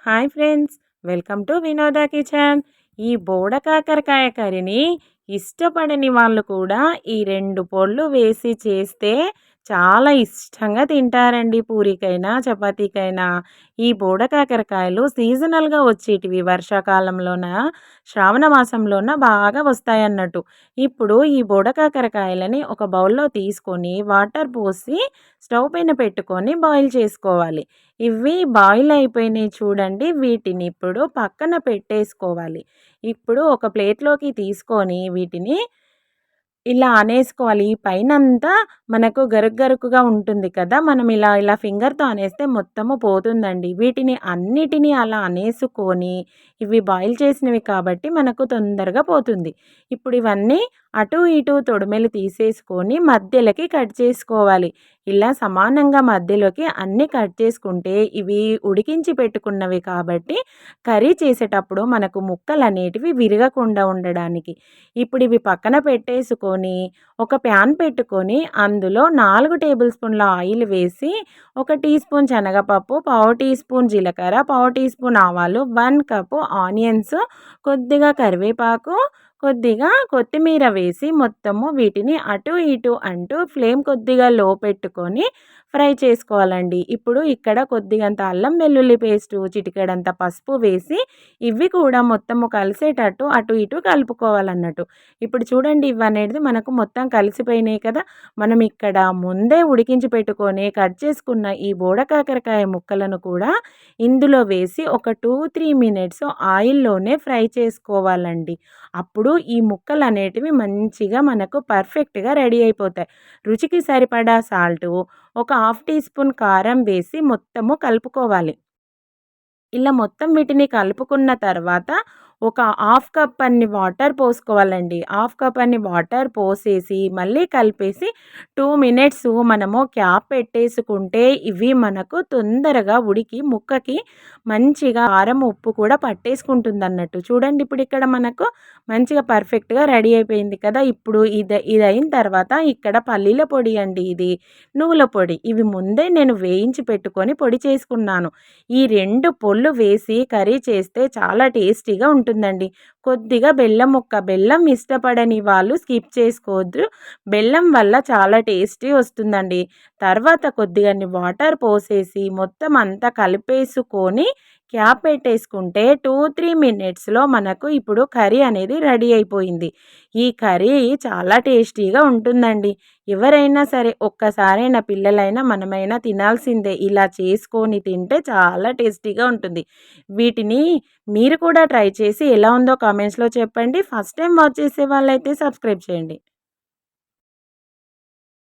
Hi friends, welcome to వినోద kitchen. ఈ బోడ కాకరకాయ కర్రీని ఇష్టపడని వాళ్ళు కూడా ఈ 2 పొళ్ళు వేసి చేస్తే చాలా ఇష్టంగా తింటారండి. పూరికైనా చపాతీకైనా. ఈ బోడ కాకరకాయలు సీజనల్గా వచ్చేటివి వర్షాకాలంలోన, శ్రావణ మాసంలోన బాగా వస్తాయన్నట్టు. ఇప్పుడు ఈ బోడ కాకరకాయలని ఒక బౌల్లో తీసుకొని వాటర్ పోసి స్టవ్ పైన పెట్టుకొని బాయిల్ చేసుకోవాలి. ఇవి బాయిల్ అయిపోయినాయి చూడండి. వీటిని ఇప్పుడు పక్కన పెట్టేసుకోవాలి. ఇప్పుడు ఒక ప్లేట్లోకి తీసుకొని వీటిని ఇలా అనేసుకోవాలి. ఈ పైనంతా మనకు గరుకుగా ఉంటుంది కదా! మనం ఇలా ఇలా ఫింగర్‌తో అనేస్తే మొత్తము పోతుందండి. వీటిని అన్నిటిని అలా అనేసుకొని, ఇవి బాయిల్ చేసినవి కాబట్టి మనకు తొందరగా పోతుంది. ఇప్పుడు ఇవన్నీ అటు ఇటు తొడిమెలు తీసేసుకొని మధ్యలోకి కట్ చేసుకోవాలి. ఇలా సమానంగా మధ్యలోకి అన్నీ కట్ చేసుకుంటే ఇవి ఉడికించి పెట్టుకున్నవి కాబట్టి కర్రీ చేసేటప్పుడు మనకు ముక్కలనేటివి విరగకుండా ఉండడానికి. ఇప్పుడు ఇవి పక్కన పెట్టేసుకొని ఒక ప్యాన్ పెట్టుకొని అందులో 4 టేబుల్ స్పూన్ల ఆయిల్ వేసి, ఒక టీ స్పూన్ శనగపప్పు, పావు టీ స్పూన్ జీలకర్ర, పావు టీ స్పూన్ ఆవాలు, 1 కప్పు ఆనియన్స్, కొద్దిగా కరివేపాకు, కొద్దిగా కొత్తిమీర వేసి మొత్తము వీటిని అటు ఇటు అంటూ ఫ్లేమ్ కొద్దిగా లో పెట్టుకొని ఫ్రై చేసుకోవాలండి. ఇప్పుడు ఇక్కడ కొద్దిగంత అల్లం వెల్లుల్లి పేస్టు, చిటికెడంత పసుపు వేసి ఇవి కూడా మొత్తము కలిసేటట్టు అటు ఇటు కలుపుకోవాలన్నట్టు. ఇప్పుడు చూడండి, ఇవనేది మనకు మొత్తం కలిసిపోయినాయి కదా! మనం ఇక్కడ ముందే ఉడికించి పెట్టుకొని కట్ చేసుకున్న ఈ బోడ కాకరకాయ ముక్కలను కూడా ఇందులో వేసి ఒక 2-3 మినిట్స్ ఆయిల్లోనే ఫ్రై చేసుకోవాలండి. అప్పుడు ఈ ముక్కలు అనేటివి మంచిగా మనకు పర్ఫెక్ట్‌గా రెడీ అయిపోతాయి. రుచికి సరిపడా సాల్టు, ఒక హాఫ్ టీ స్పూన్ కారం వేసి మొత్తము కలుపుకోవాలి. ఇలా మొత్తం వీటిని కలుపుకున్న తర్వాత ఒక హాఫ్ కప్ అన్ని వాటర్ పోసుకోవాలండి. హాఫ్ కప్ అన్ని వాటర్ పోసేసి మళ్ళీ కలిపేసి 2 మినిట్స్ మనము క్యాప్ పెట్టేసుకుంటే ఇవి మనకు తొందరగా ఉడికి ముక్కకి మంచిగా కారం, ఉప్పు కూడా పట్టేసుకుంటుందన్నట్టు. చూడండి, ఇప్పుడు ఇక్కడ మనకు మంచిగా పర్ఫెక్ట్‌గా రెడీ అయిపోయింది కదా! ఇప్పుడు ఇదయిన తర్వాత ఇక్కడ పల్లీల పొడి అండి ఇది. నువ్వుల పొడి. ఇవి ముందే నేను వేయించి పెట్టుకొని పొడి చేసుకున్నాను. ఈ 2 పొళ్ళు వేసి కర్రీ చేస్తే చాలా టేస్టీగా ఉంటుందండి. కొద్దిగా బెల్లం ముక్క, బెల్లం ఇష్టపడని వాళ్ళు స్కిప్ చేసుకోవద్దు. బెల్లం వల్ల చాలా టేస్టీ వస్తుందండి. తర్వాత కొద్దిగన్ని వాటర్ పోసేసి మొత్తం అంతా కలిపేసుకొని క్యాప్ పెట్టేసుకుంటే 2-3 మినిట్స్‌లో మనకు ఇప్పుడు కర్రీ అనేది రెడీ అయిపోయింది. ఈ కర్రీ చాలా టేస్టీగా ఉంటుందండి. ఎవరైనా సరే ఒక్కసారైనా పిల్లలైనా మనమైనా తినాల్సిందే. ఇలా చేసుకొని తింటే చాలా టేస్టీగా ఉంటుంది. వీటిని మీరు కూడా ట్రై చేసి ఎలా ఉందో కామెంట్స్‌లో చెప్పండి. ఫస్ట్ టైం వాచ్ చేసే వాళ్ళైతే సబ్స్క్రైబ్ చేయండి.